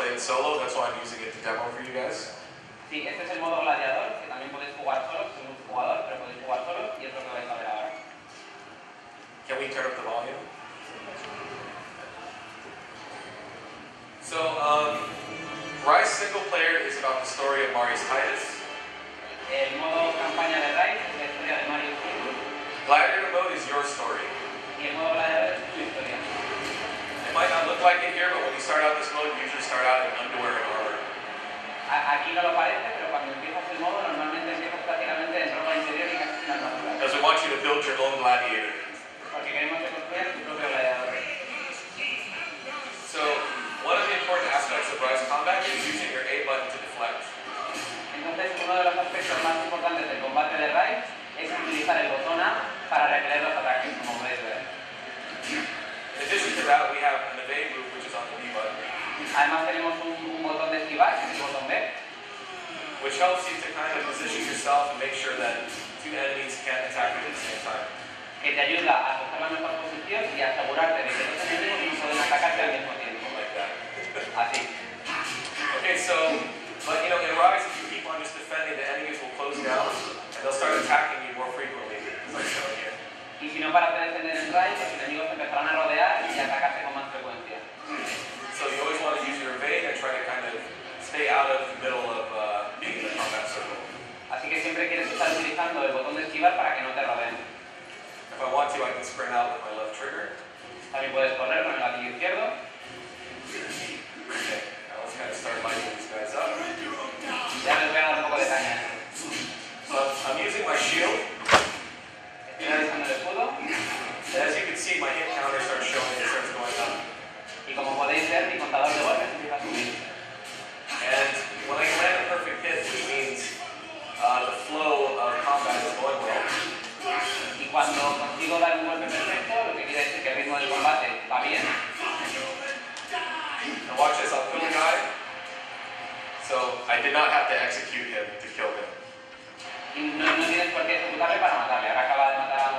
play it solo. That's why I'm using it to demo for you guys. Sí, este es el modo gladiador, que también podéis jugar solos, es un multijugador, pero podéis jugar solos y es lo que vais a ver ahora. Can we turn up the volume? So, Ryse single player is about the story of Marius Titus. El modo campaña de Ryse es la historia de Marius Titus. Gladiator mode is your story. Y el modo gladiador es tu historia. It might not look like it here, but when you start out this mode, you usually start out in underwear and armor. Aquí no lo parece, pero cuando empiezas el modo, normalmente empiezas prácticamente en ropa interior y casi sin armadura. Because we want you to build your own gladiator. Porque queremos que construyas tu propio gladiador. So, one of the important aspects of Ryse combat is using your A button to deflect. Entonces, uno de los aspectos más importantes del combate de Ryse es utilizar el botón A para repeler los ataques, como podéis ver. In addition to that, we have an evade move, which is on the B button. Además tenemos un botón de esquivar, que es el botón B, which helps you to kind of position yourself and make sure that two enemies can't attack you at the same time. que te ayuda a coger la mejor posición y asegurarte de que los enemigos no pueden atacarte al mismo tiempo. Like that. Así. Okay, so, but you know, in Ryse, if you keep on just defending, the enemies will close down and they'll start attacking you more frequently, as I'm showing here. Y si no paras de defender en Ryse, los enemigos empezarán a rodear y a atacarte con más frecuencia. So you always want to use your evade and try to kind of stay out of the middle of being in the combat circle. Así que siempre quieres estar utilizando el botón de esquivar para que no te rodeen. If I want to, I can sprint out with my left trigger. También puedes correr con el gatillo izquierdo. Okay, now let's kind of start lighting these guys up. Ya les voy a dar un poco de caña. So I'm using my shield. Estoy realizando el escudo. And as you can see, my hit counter starts showing, it starts going up. Y como podéis ver, mi contador de golpes empieza a subir. And when I land a perfect hit, which means the flow of combat is going well. Y cuando consigo dar un golpe perfecto, lo que quiere decir que el ritmo del combate va bien. Now watch this, I'll kill the guy. So I did not have to execute him to kill him. Y no tienes por qué ejecutarle para matarle. Ahora acaba de matar a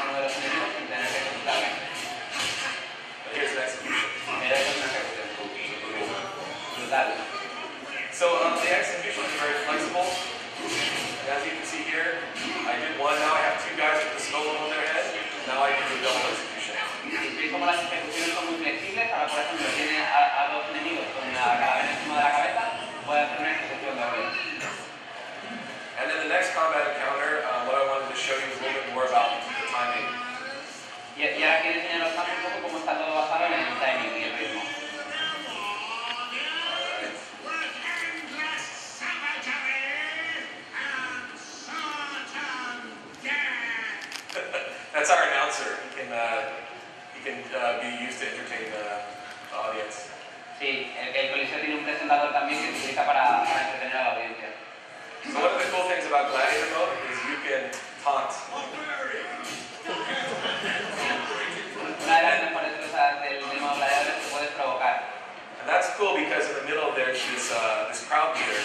uno de los enemigos sin tener que ejecutarle. But here's an execution. Pero eso es una ejecución. Brutal. So the execution is very flexible. And as you can see here, I did one, now I have two guys with the skull on their head. Now I can do double execution. Y como las ejecuciones son muy flexibles, ahora por ejemplo tiene a dos enemigos con la calavera encima de la cabeza, puede hacer una ejecución doble. And then the next combat encounter, what I wanted to show you is a little bit more about the timing. Y ahora quiero enseñaros también un poco cómo está todo basado en el timing y el ritmo. That's our announcer. He can be used to entertain the audience. Sí, el Coliseo tiene un presentador también que se utiliza para entretener a la audiencia. So one of the cool things about Gladiator mode is you can taunt. Una de las mejores cosas del modo gladiador es que puedes provocar. And that's cool because in the middle there's this crowd leader.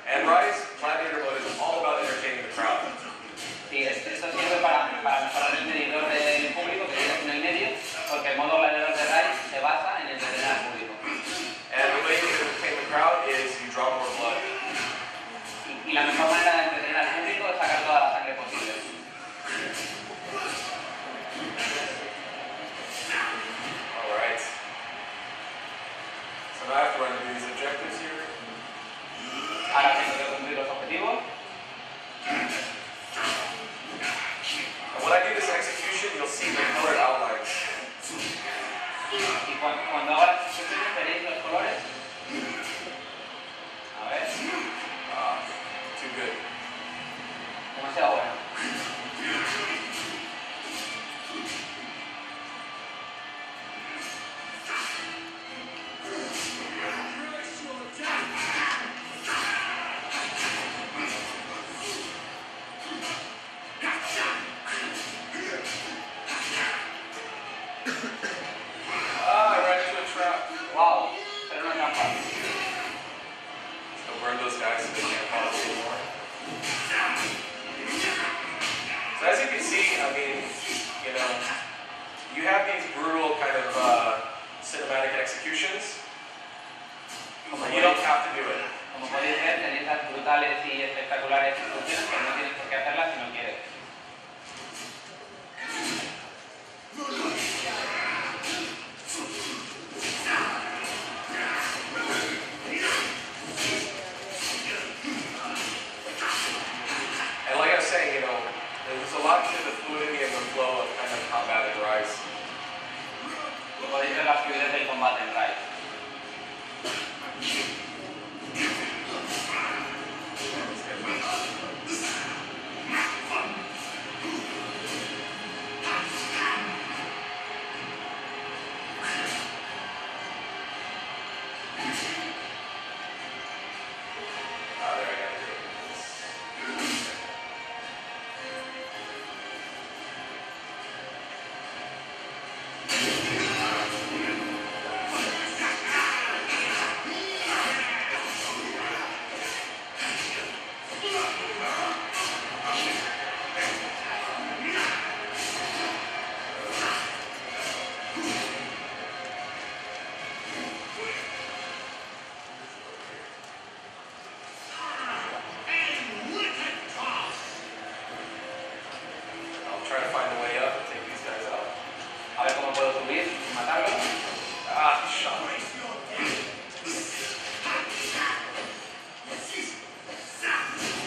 And Ryse Gladiator mode is all about entertaining the crowd. Sí, esto sirve para mejorar el medidor del público que tienes en el medio, porque el modo gladiador de Ryse se basa en entretener al público. And the way you entertain the crowd is you draw more blood. Y la mejor manera de entretener al público es sacar toda la sangre posible. Alright. So now I have to run through these objectives here. Ahora tengo que cumplir los objetivos. And when I do this execution, you'll see the colored outlines. Y cuando haga las ejecuciones veréis los colores. A ver. Too good. Demasiado bueno. I ran into a trap. Wow, pero una trampa. So burn those guys so they can't follow us anymore. So as you can see, I mean, you know, you have these brutal kind of cinematic executions. You don't have to do it. Como podéis ver, tenéis las brutales y espectaculares funciones, pero no tienes por qué hacerlas si no quieres. And like I was saying, there's a lot to the fluidity and the flow of kind of combat in Ryse. Podéis ver la fluidez del combate en Ryse. A ver cómo puedo subir y matarlo. Ah, shot.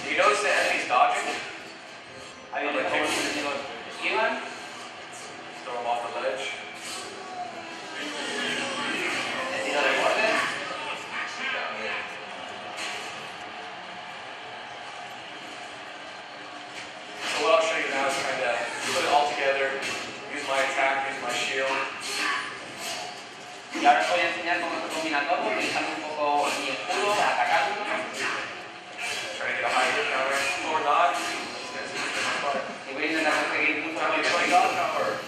Do you notice the enemies dodging? Ahí viene cómo los enemigos esquivan. Throw them off the ledge. El tiro de borde. So what I'll show you now is kind of put it all together, use my attack, use my shield. Y ahora os voy a enseñar cómo se combina todo, utilizando un poco mi escudo, atacando. Trying to get a high hit counter or not. Y voy a intentar conseguir mucho más Probably 20 dodge power.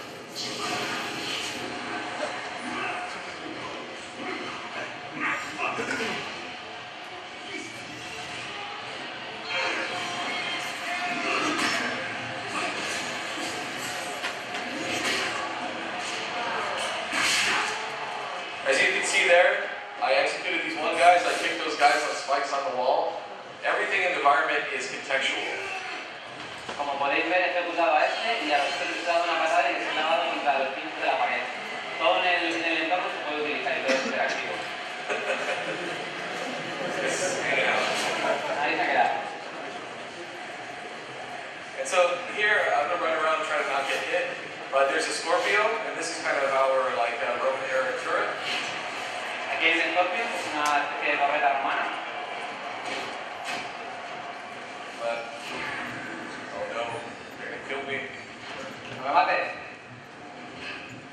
As you can see there, I executed these one guys, I kicked those guys on spikes on the wall. Everything in the environment is contextual. Como podéis ver, he ejecutado a este y a los otros he dado una patada y les he clavado contra los pinos de la pared. Todo en el entorno se puede utilizar y todo es interactivo. Ahí se ha quedado. And so here, I'm going to run around and try to not get hit. But there's a Scorpio, and this is kind of our Roman era turret. Aquí hay un Scorpio, que es una especie de torreta romana. But, oh no, they're going to kill me. No me mates.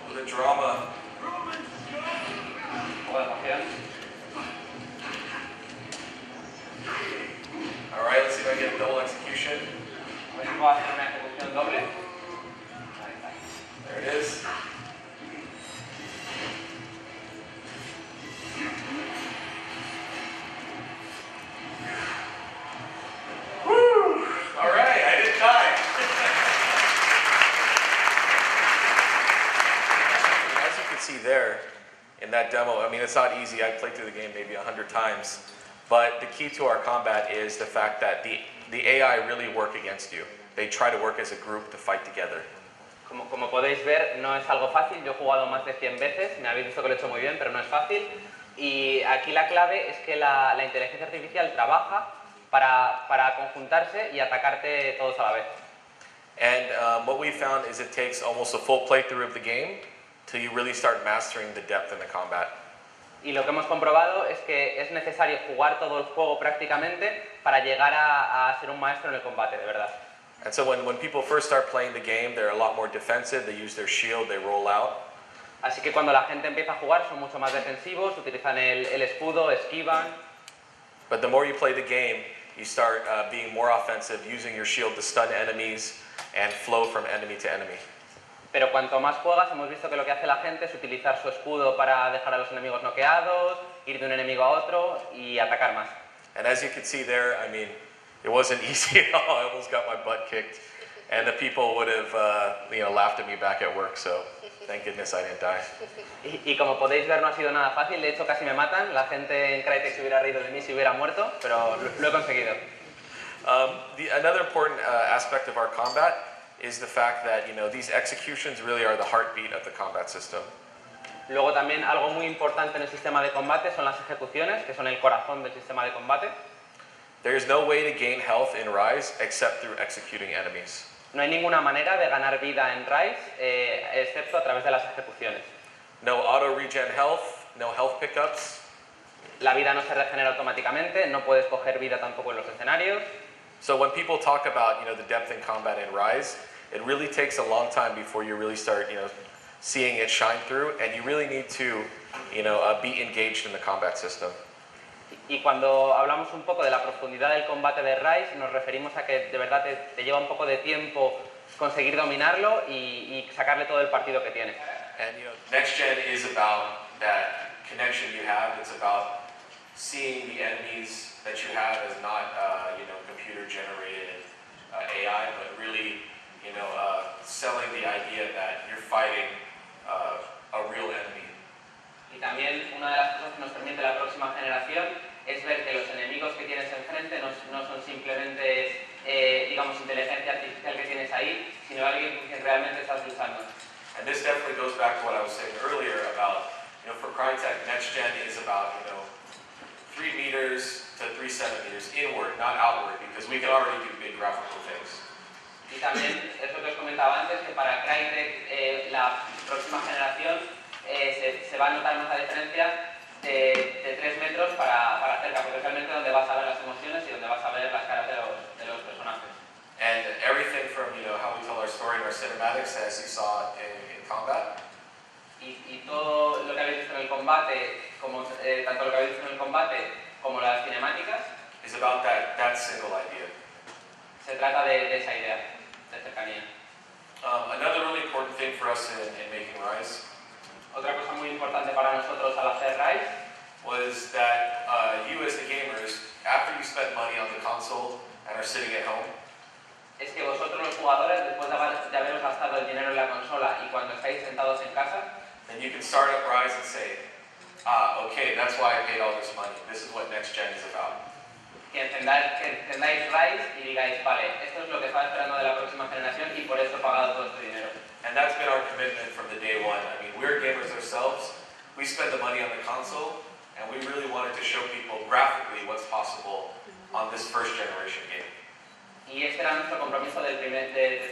Oh, the drama. Un poco de emoción. Alright, let's see if I get a double execution. A ver si puedo hacer una ejecución doble. There it is. Woo! Alright, I didn't die. As you can see there, in that demo, I mean, it's not easy. I've played through the game maybe 100 times. But the key to our combat is the fact that the AI really work against you. They try to work as a group to fight together. Como podéis ver, no es algo fácil. Yo he jugado más de 100 veces, me habéis visto que lo he hecho muy bien, pero no es fácil. Y aquí la clave es que la inteligencia artificial trabaja para conjuntarse y atacarte todos a la vez. And what we found is it takes almost a full playthrough of the game till you really start mastering the depth in the combat. Y lo que hemos comprobado es que es necesario jugar todo el juego prácticamente para llegar a ser un maestro en el combate, de verdad. And so when people first start playing the game, they're a lot more defensive. They use their shield, they roll out. Así que cuando la gente empieza a jugar son mucho más defensivos, utilizan el escudo, esquivan. But the more you play the game, you start being more offensive, using your shield to stun enemies and flow from enemy to enemy. Pero cuanto más juegas, hemos visto que lo que hace la gente es utilizar su escudo para dejar a los enemigos noqueados, ir de un enemigo a otro y atacar más. And as you can see there, I mean, it wasn't easy at all. I almost got my butt kicked, and the people would have, laughed at me back at work. So Thank goodness I didn't die. Y como podéis ver no ha sido nada fácil, de hecho casi me matan, la gente en Crytek se hubiera reído de mí si hubiera muerto, pero lo he conseguido. Another important aspect of our combat is the fact that these executions really are the heartbeat of the combat system. Luego también algo muy importante en el sistema de combate son las ejecuciones, que son el corazón del sistema de combate. There is no way to gain health in Ryse except through executing enemies. No hay ninguna manera de ganar vida en Ryse excepto a través de las ejecuciones. No auto regen health, no health pickups. La vida no se regenera automáticamente, no puedes coger vida tampoco en los escenarios. So when people talk about the depth in combat in Ryse, it really takes a long time before you really start seeing it shine through, and you really need to be engaged in the combat system. Y cuando hablamos un poco de la profundidad del combate de Ryse, nos referimos a que de verdad te lleva un poco de tiempo conseguir dominarlo y sacarle todo el partido que tiene. And next gen is about that connection you have. It's about seeing the enemies that you have as not computer generated AI, but really selling the idea that you're fighting a real enemy. Y también una de las cosas que nos permite la próxima generación es ver que los enemigos que tienes enfrente no son simplemente, digamos, inteligencia artificial que tienes ahí, sino alguien con quien realmente estás luchando. And this definitely goes back to what I was saying earlier about, for Crytek, next gen is about, 3 meters to 3 centimeters inward, not outward, because we can already do big graphical things. Y también, es lo que os comentaba antes, que para Crytek la próxima generación se va a notar más la diferencia de 3 metros para cerca, porque es realmente donde vas a ver las emociones y donde vas a ver las caras de los personajes. And everything from how we tell our story in our cinematics, as you saw in combat. Y todo lo que habéis visto en el combate, tanto lo que habéis visto en el combate como las cinemáticas, is about that single idea. Se trata de esa idea de cercanía. Another really important thing for us in making Ryse Otra cosa muy importante para nosotros al hacer Ryse was that you as the gamers, after you spend money on the console and are sitting at home, es que vosotros los jugadores, después de haberos gastado el dinero en la consola y cuando estáis sentados en casa, then you can start up Ryse and say, okay, that's why I paid all this money. This is what next gen is about. que encendáis Ryse y digáis, vale, esto es lo que estaba esperando de la próxima generación y por eso he pagado todo este dinero. And that's been our commitment from the day one. I mean, we're gamers ourselves. We spend the money on the console, and we really wanted to show people graphically what's possible on this first generation game. Y este era nuestro compromiso desde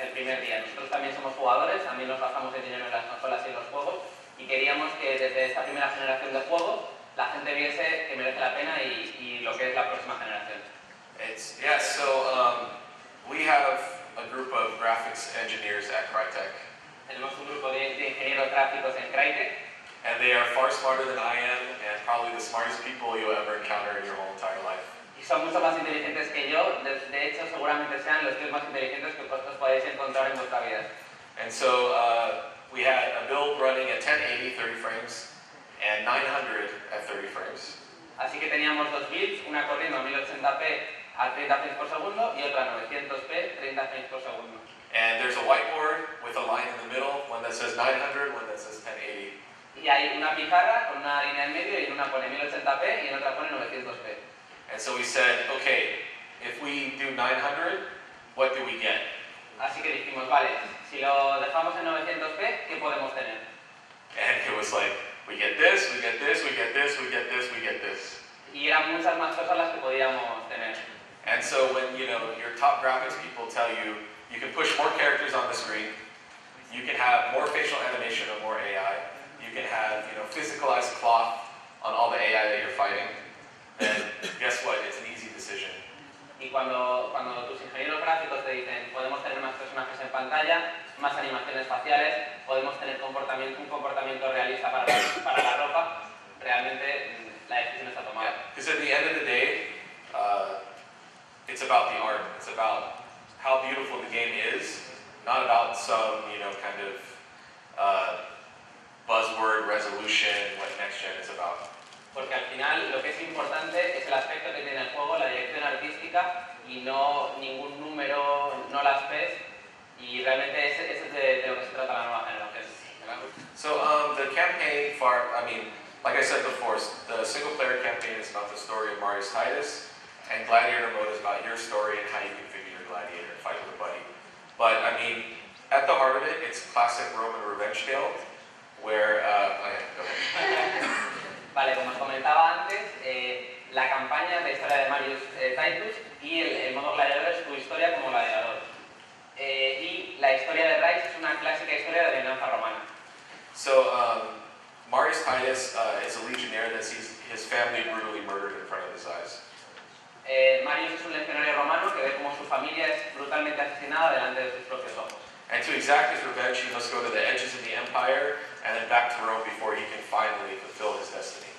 el primer día. Nosotros también somos jugadores, también nos gastamos el dinero en las consolas y en los juegos, y queríamos que desde esta primera generación de juegos la gente viese que merece la pena y lo que es la próxima generación. We have a group of graphics engineers at Crytek. Tenemos un grupo de ingenieros gráficos en Crytek. And they are far smarter than I am, and probably the smartest people you'll ever encounter in your whole entire life. Y son mucho más inteligentes que yo, de hecho seguramente sean los tíos más inteligentes que vosotros podéis encontrar en vuestra vida. And so we had a build running at 1080, 30 frames, and 900 at 30 frames. Así que teníamos dos builds, una corriendo a 1080p a 30 frames por segundo y otra a 900p, 30 frames por segundo. And there's a whiteboard with a line in the middle, one that says 900, one that says 1080. Y hay una pizarra con una línea en medio y en una pone 1080p y en otra pone 900p. And so we said, okay, if we do 900, what do we get? Así que dijimos, vale, si lo dejamos en 900p, ¿qué podemos tener? And it was like, we get this, we get this, we get this, we get this, we get this. Y eran muchas más cosas las que podíamos tener. And so when your top graphics people tell you, you can push more characters on the screen, you can have more facial animation or more AI, you can have physicalized cloth on all the AI that you're fighting, then guess what? It's an easy decision. Y cuando tus ingenieros gráficos te dicen podemos tener más personajes en pantalla, más animaciones faciales, podemos tener un comportamiento realista para la ropa, realmente la decisión está tomada. Because at the end of the day, it's about the art. It's about how beautiful the game is, not about some kind of buzzword resolution, what next gen is about. Porque al final lo que es importante es el aspecto que tiene el juego, la dirección artística y no ningún número, no las PES, y realmente ese es de lo que se trata la nueva generación. Marius Titus, and Gladiator mode is about your story and how you configure your gladiator and fight with a buddy. But I mean, at the heart of it, it's classic Roman revenge tale, where Vale, como os comentaba antes, la campaña es la historia de Marius Titus y el modo gladiador es tu historia como gladiador. Y la historia de Ryse es una clásica historia de venganza romana. So, Marius Titus is a legionnaire that sees his family brutally murdered in front of his eyes. Marius es un legionario romano que ve como su familia es brutalmente asesinada delante de sus propios ojos. And to exact his revenge, he must go to the edges of the empire and then back to Rome before he can finally fulfill his destiny.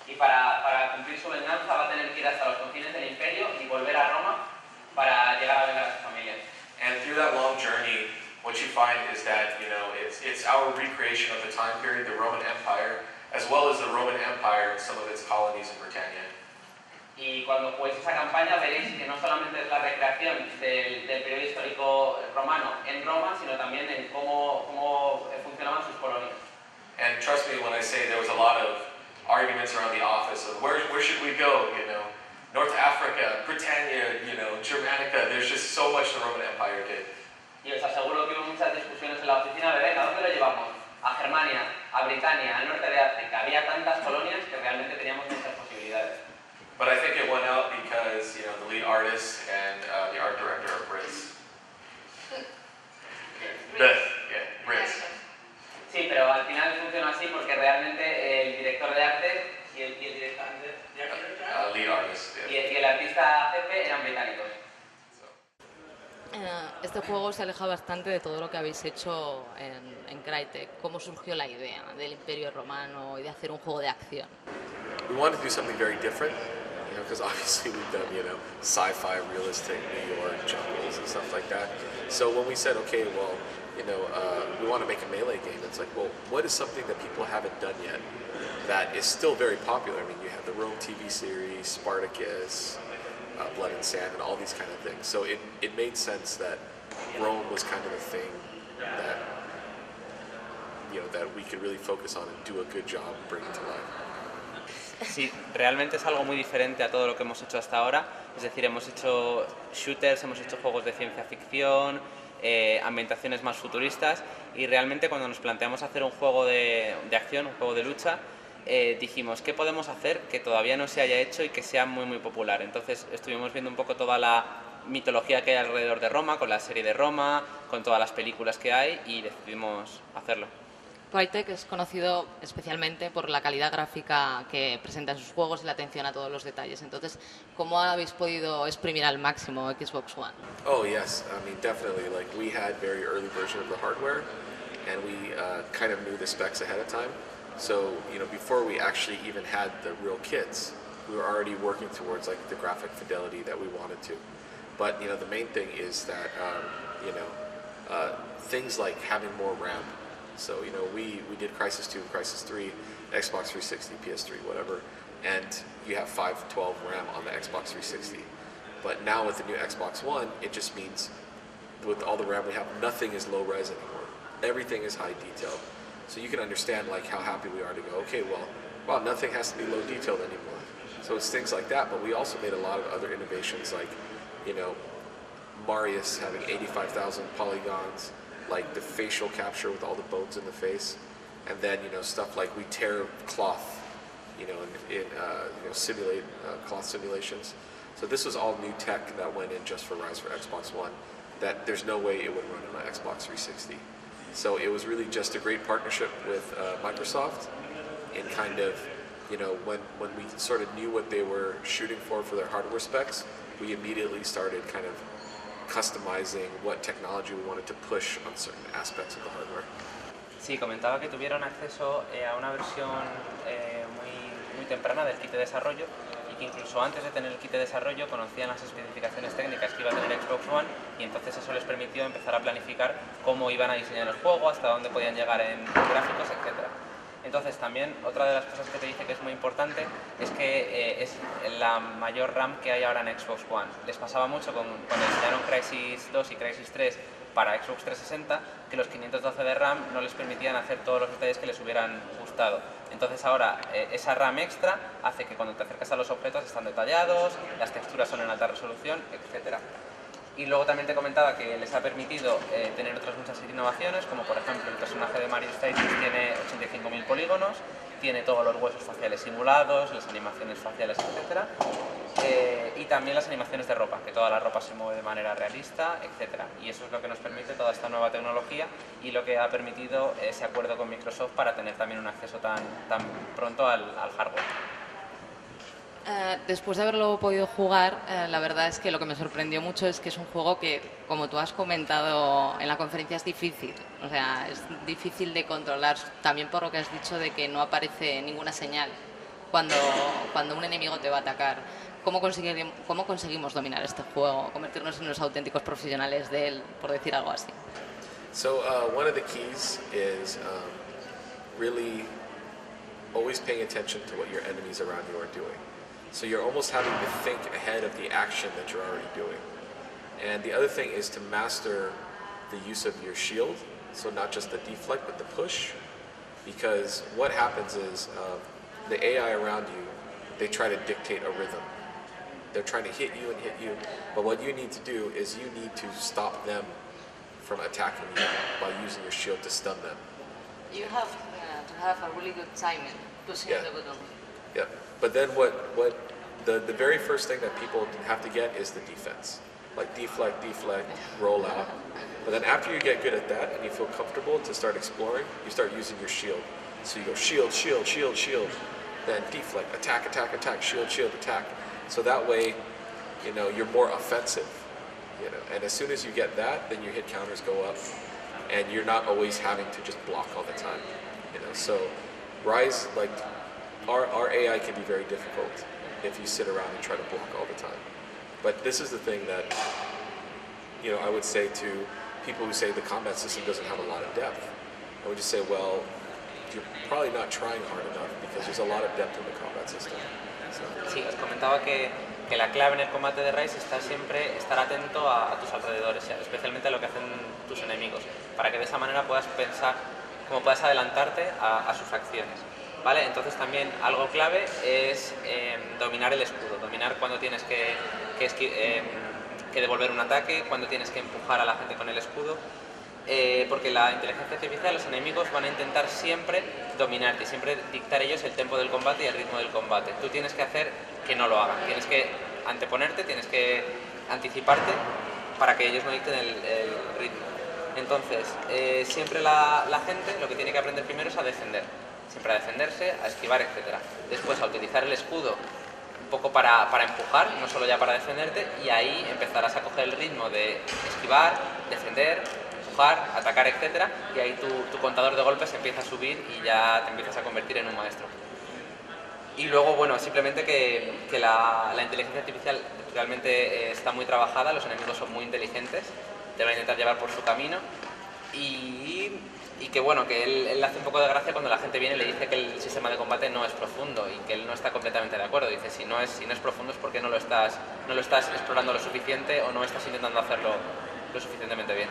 Y para cumplir su venganza va a tener que ir hasta los confines del imperio y volver a Roma para llegar a vengar a su familia. And through that long journey, what you find is that, you know, it's our recreation of the time period, the Roman Empire, as well as the Roman Empire and some of its colonies in Britannia. Y cuando juguéis esa campaña veréis que no solamente es la recreación del periodo histórico romano en Roma, sino también en cómo funcionaban sus colonias. And trust me when I say there was a lot of arguments around the office of where should we go, you know, North Africa, Britannia, you know, Germanica, there's just so much the Roman Empire did. Y os aseguro que hubo muchas discusiones en la oficina de venga, ¿a dónde lo llevamos? A Germania, a Britania, al norte de África. Había tantas colonias que realmente teníamos muchas posibilidades. But I think it won out because, you know, the lead artist and the art director are Brits. Brits. Sí, pero al final funcionó así porque realmente el director de arte y el director Lead artist, yeah. y el artista jefe eran británicos. Este juego se aleja bastante de todo lo que habéis hecho en Crytek. ¿Cómo surgió la idea del Imperio Romano y de hacer un juego de acción? We wanted to do something very different, you know, because obviously we've done, you know, sci-fi, realistic New York jungles and stuff like that. So when we said, okay, well, you know, we want to make a melee game, it's like, well, what is something that people haven't done yet that is still very popular? I mean, you have the Rome TV series, Spartacus, Blood and Sand, and all these kind of things. So it made sense that Rome was kind of the thing that, you know, that we could really focus on and do a good job bringing to life. Sí, realmente es algo muy diferente a todo lo que hemos hecho hasta ahora. Es decir, hemos hecho shooters, hemos hecho juegos de ciencia ficción, ambientaciones más futuristas, y realmente cuando nos planteamos hacer un juego de acción, un juego de lucha, dijimos, ¿qué podemos hacer que todavía no se haya hecho y que sea muy popular? Entonces estuvimos viendo un poco toda la mitología que hay alrededor de Roma, con la serie de Roma, con todas las películas que hay, y decidimos hacerlo. Crytek es conocido especialmente por la calidad gráfica que presenta en sus juegos y la atención a todos los detalles. Entonces, ¿cómo habéis podido exprimir al máximo Xbox One? Oh yes, I mean definitely. Like we had very early version of the hardware, and we kind of knew the specs ahead of time. So you know, before we actually even had the real kits, we were already working towards like the graphic fidelity that we wanted to. But you know, the main thing is that you know, things like having more RAM. So you know, we did Crysis 2 and Crysis 3, Xbox 360, PS3, whatever, and you have 512 RAM on the Xbox 360. But now with the new Xbox One, it just means with all the RAM we have, nothing is low res anymore. Everything is high detail. So you can understand like how happy we are to go, okay, well, nothing has to be low detailed anymore. So it's things like that, but we also made a lot of other innovations like, you know, Marius having 85,000 polygons, like the facial capture with all the bones in the face, and then you know stuff like we tear cloth, you know, in you know, simulate cloth simulations. So this was all new tech that went in just for Ryse for Xbox One. That there's no way it would run on an Xbox 360. So it was really just a great partnership with Microsoft, in kind of, you know, when we sort of knew what they were shooting for their hardware specs, we immediately started kind of customizing what technology we wanted to push on certain aspects of the hardware. Sí, comentaba que tuvieron acceso a una versión muy temprana del kit de desarrollo, y que incluso antes de tener el kit de desarrollo conocían las especificaciones técnicas que iba a tener Xbox One, y entonces eso les permitió empezar a planificar cómo iban a diseñar el juego, hasta dónde podían llegar en gráficos, etc. Entonces también otra de las cosas que te dice que es muy importante es que es la mayor RAM que hay ahora en Xbox One. Les pasaba mucho cuando diseñaron Crysis 2 y Crysis 3 para Xbox 360, que los 512 de RAM no les permitían hacer todos los detalles que les hubieran gustado. Entonces ahora esa RAM extra hace que cuando te acercas a los objetos están detallados, las texturas son en alta resolución, etc. Y luego también te comentaba que les ha permitido tener otras muchas innovaciones, como por ejemplo el personaje de Mario Status tiene 85.000 polígonos, tiene todos los huesos faciales simulados, las animaciones faciales, etc. Y también las animaciones de ropa, que toda la ropa se mueve de manera realista, etc. Y eso es lo que nos permite toda esta nueva tecnología y lo que ha permitido ese acuerdo con Microsoft para tener también un acceso tan pronto al hardware. Después de haberlo podido jugar, la verdad es que lo que me sorprendió mucho es que es un juego que, como tú has comentado en la conferencia, es difícil. O sea, es difícil de controlar, también por lo que has dicho de que no aparece ninguna señal cuando un enemigo te va a atacar. ¿Cómo conseguimos dominar este juego, convertirnos en unos auténticos profesionales de él, por decir algo así? So one of the keys is really always paying attention to what your enemies around you are doing. So you're almost having to think ahead of the action that you're already doing. And the other thing is to master the use of your shield. So not just the deflect, but the push. Because what happens is the AI around you, they try to dictate a rhythm. They're trying to hit you, but what you need to do is you need to stop them from attacking you by using your shield to stun them. You have to have a really good timing pushing the button. Yeah, but then the very first thing that people have to get is the defense. Like deflect, roll out. But then after you get good at that and you feel comfortable to start exploring, you start using your shield. So you go shield, shield, shield, shield, then deflect, attack, attack, attack, shield, shield, attack. So that way, you know, you're more offensive, you know. And as soon as you get that, then your hit counters go up, and you're not always having to just block all the time, you know. So Ryse, like, our AI can be very difficult if you sit around and try to block all the time. But this is the thing that, you know, I would say to people who say the combat system doesn't have a lot of depth. I would just say, well, you're probably not trying hard enough because there's a lot of depth in the combat system. Sí, os comentaba que la clave en el combate de Ryse está siempre estar atento a tus alrededores, especialmente a lo que hacen tus enemigos, para que de esa manera puedas pensar cómo puedas adelantarte a sus acciones. ¿Vale? Entonces también algo clave es dominar el escudo, dominar cuando tienes que devolver un ataque, cuando tienes que empujar a la gente con el escudo, porque la inteligencia artificial, los enemigos van a intentar siempre dominarte, siempre dictar ellos el tempo del combate y el ritmo del combate. Tú tienes que hacer que no lo hagan, tienes que anteponerte, tienes que anticiparte para que ellos no dicten el ritmo. Entonces, siempre la gente lo que tiene que aprender primero es a defender, siempre a defenderse, a esquivar, etc. Después a utilizar el escudo un poco para empujar, no solo ya para defenderte, y ahí empezarás a coger el ritmo de esquivar, defender, atacar, etc. Y ahí tu contador de golpes empieza a subir y ya te empiezas a convertir en un maestro. Y luego, bueno, simplemente que la inteligencia artificial realmente está muy trabajada, los enemigos son muy inteligentes, te va a intentar llevar por su camino y que bueno, que él hace un poco de gracia cuando la gente viene y le dice que el sistema de combate no es profundo y que él no está completamente de acuerdo. Dice, si no es profundo es porque no lo estás explorando lo suficiente o no estás intentando hacerlo lo suficientemente bien.